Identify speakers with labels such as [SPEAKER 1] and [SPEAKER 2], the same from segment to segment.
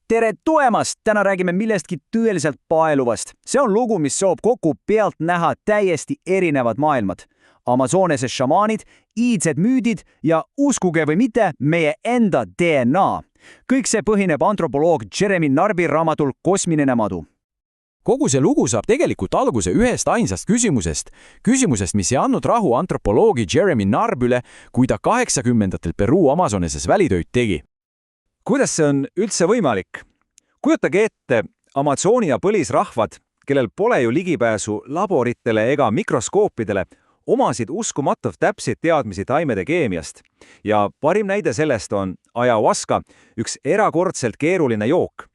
[SPEAKER 1] tere tulemast! Täna räägime millestki tõeliselt paeluvast. See on lugu, mis soob kokku pealt näha täiesti erinevad maailmad. Amazonese šamaanid, iidsed müüdid ja uskuge või mitte, meie enda DNA. Kõik see põhineb antropoloog Jeremy Narby raamatul Kosmiline madu.
[SPEAKER 2] Kogu see lugu saab tegelikult alguse ühest ainsast küsimusest, mis ei andnud rahu antropoloogi Jeremy Narbyle, kui ta 80-ndatel Peruu Amazoneses välitöid tegi.
[SPEAKER 3] Kuidas see on üldse võimalik? Kujutage ette, Amazonia põlisrahvad, kellel pole ju ligipääsu laboritele ega mikroskoopidele, omasid uskumatult täpseid teadmisi taimede keemiast. Ja parim näide sellest on ayahuasca, üks erakordselt keeruline jook.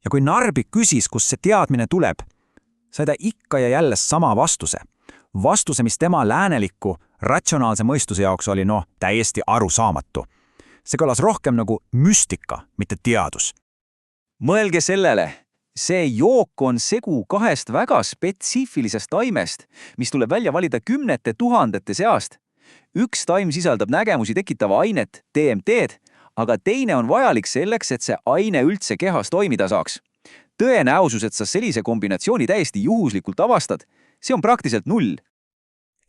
[SPEAKER 4] Ja kui Narby küsis, kust see teadmine tuleb, sai ta ikka ja jälle sama vastuse. Vastuse, mis tema lääneliku, ratsionaalse mõistuse jaoks oli täiesti arusaamatu. See kõlas rohkem nagu müstika, mitte teadus.
[SPEAKER 1] Mõelge sellele, see jook on segu kahest väga spetsiifilisest taimest, mis tuleb välja valida kümnete tuhandete seast. Üks taim sisaldab nägemusi tekitava ainet, DMT-d, aga teine on vajalik selleks, et see aine üldse kehas toimida saaks. Tõenäosus, et sa sellise kombinatsiooni täiesti juhuslikult avastad, see on praktiliselt 0.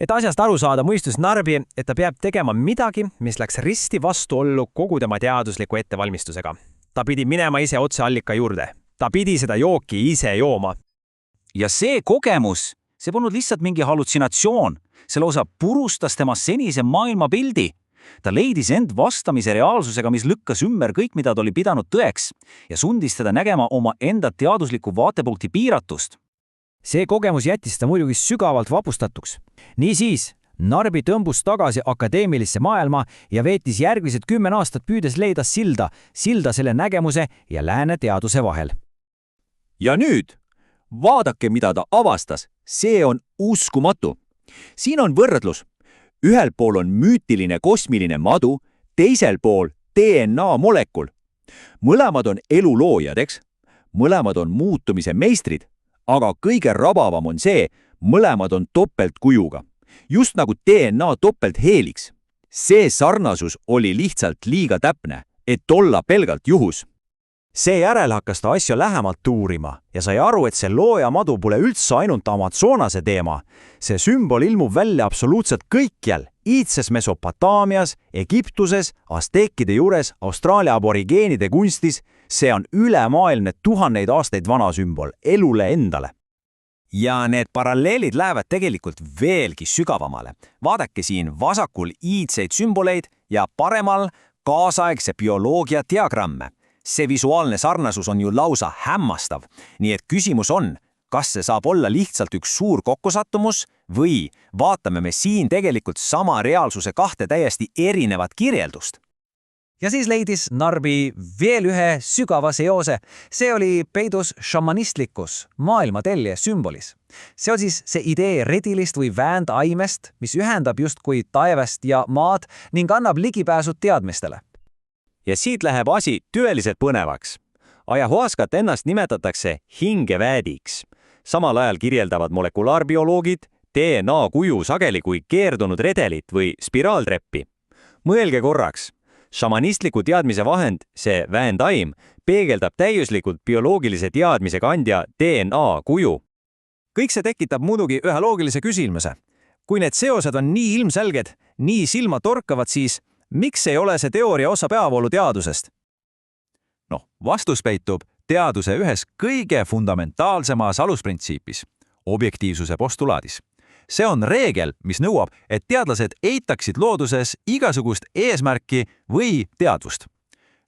[SPEAKER 5] Et asjast aru saada, mõistus Narby, et ta peab tegema midagi, mis läks risti vastuollu kogu tema teadusliku ettevalmistusega. Ta pidi minema ise otse allika juurde. Ta pidi seda jooki ise jooma.
[SPEAKER 1] Ja see kogemus, see polnud lihtsalt mingi hallutsinatsioon. See lausa purustas tema senise maailmapildi. Ta leidis end vastamise reaalsusega, mis lükkas ümber kõik, mida ta oli pidanud tõeks ja sundis teda nägema oma enda teadusliku vaatepunkti piiratust.
[SPEAKER 5] See kogemus jättis ta muidugi sügavalt vapustatuks. Niisiis, Narby tõmbus tagasi akadeemilisse maailma ja veetis järgmised 10 aastat püüdes leida silda selle nägemuse ja lääne teaduse vahel.
[SPEAKER 3] Ja nüüd, vaadake, mida ta avastas. See on uskumatu. Siin on võrdlus. Ühel pool on müütiline kosmiline madu, teisel pool DNA molekul. Mõlemad on eluloojad, eks? Mõlemad on muutumise meistrid. Aga kõige rabavam on see, mõlemad on topeltkujuga. Just nagu DNA topeltheeliks. See sarnasus oli lihtsalt liiga täpne, et olla pelgalt juhus.
[SPEAKER 4] Seejärel hakkas ta asja lähemalt uurima ja sai aru, et see loojamadu pole üldse ainult Amazonase teema. See sümbol ilmub välja absoluutselt kõikjal, iidses Mesopotaamias, Egiptuses, Azteekide juures, Austraalia aborigeenide kunstis. See on ülemaailmne tuhanneid aastaid vana sümbol, elule endale.
[SPEAKER 5] Ja need paralleelid lähevad tegelikult veelgi sügavamale. Vaadake siin vasakul iidseid sümboleid ja paremal kaasaegse bioloogia diagramme. See visuaalne sarnasus on ju lausa hämmastav. Nii et küsimus on, kas see saab olla lihtsalt üks suur kokkusattumus või vaatame me siin tegelikult sama reaalsuse kahte täiesti erinevat kirjeldust. Ja siis leidis Narby veel ühe sügava seose. See oli peidus šamanistlikus maailmatelje sümbolis. See on siis see idee redilist või väändaimest, mis ühendab justkui taevast ja maad ning annab ligipääsud teadmistele.
[SPEAKER 3] Ja siit läheb asi tõeliselt põnevaks. Ayahuascat ennast nimetatakse hingeväädiks. Samal ajal kirjeldavad molekulaarbioloogid DNA kuju sageli kui keerdunud redelit või spiraaltreppi. Mõelge korraks. Šamanistliku teadmise vahend, see väändaim, peegeldab täiuslikult bioloogilise teadmise kandja DNA kuju.
[SPEAKER 4] Kõik see tekitab muidugi ühe loogilise küsimuse. Kui need seosed on nii ilmselged, nii silma torkavad, siis miks ei ole see teooria osa peavoolu teadusest? Vastus peitub teaduse ühes kõige fundamentaalsemas alusprintsiipis, objektiivsuse postulaadis. See on reegel, mis nõuab, et teadlased eitaksid looduses igasugust eesmärki või teadvust.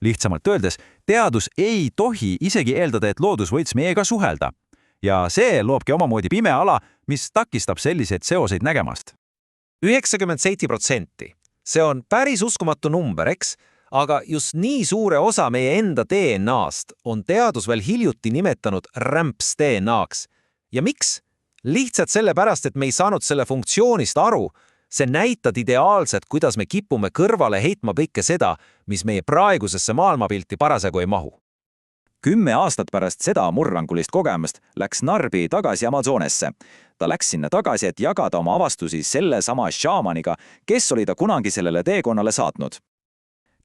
[SPEAKER 4] Lihtsamalt öeldes, teadus ei tohi isegi eeldada, et loodus võiks meiega suhelda. Ja see loobki omamoodi pime ala, mis takistab selliseid seoseid nägemast. 97%. See on päris uskumatu number, eks? Aga just nii suure osa meie enda DNA-st on teadus veel hiljuti nimetanud rämps DNA-ks. Ja miks? Lihtsalt sellepärast, et me ei saanud selle funktsioonist aru. See näitad ideaalselt, kuidas me kipume kõrvale heitma kõike seda, mis meie praegusesse maailmapilti parasjagu ei mahu.
[SPEAKER 1] 10 aastat pärast seda murrangulist kogemust läks Narby tagasi Amazonesse. Ta läks sinna tagasi, et jagada oma avastusi selle sama šaamaniga, kes oli ta kunagi sellele teekonnale saatnud.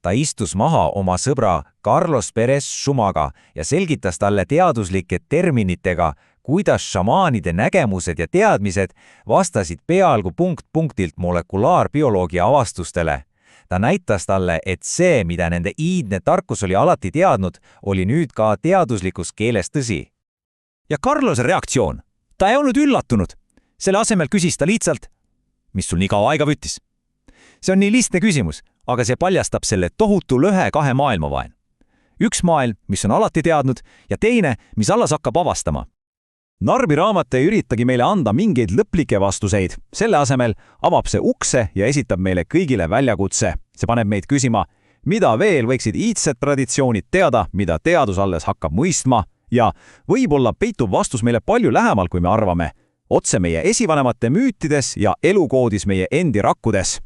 [SPEAKER 5] Ta istus maha oma sõbra Carlos Perez Shumaga ja selgitas talle teaduslike terminitega, kuidas šamaanide nägemused ja teadmised vastasid peaaegu punkt-punktilt molekulaarbioloogia avastustele. Ta näitas talle, et see, mida nende iidne tarkus oli alati teadnud, oli nüüd ka teaduslikus keeles tõsi.
[SPEAKER 3] Ja Carlose reaktsioon? Ta ei olnud üllatunud. Selle asemel küsis ta lihtsalt, mis sul nii kaua aega võttis? See on nii lihtne küsimus, aga see paljastab selle tohutu lõhe kahe maailma vahel. Üks maailm, mis on alati teadnud, ja teine, mis alles hakkab avastama.
[SPEAKER 4] Narbi raamat ei üritagi meile anda mingeid lõplikke vastuseid. Selle asemel avab see ukse ja esitab meile kõigile väljakutse. See paneb meid küsima, mida veel võiksid iidsed traditsioonid teada, mida teadus alles hakkab mõistma, ja võib-olla peitub vastus meile palju lähemal, kui me arvame, otse meie esivanemate müütides ja elukoodis meie endi rakkudes.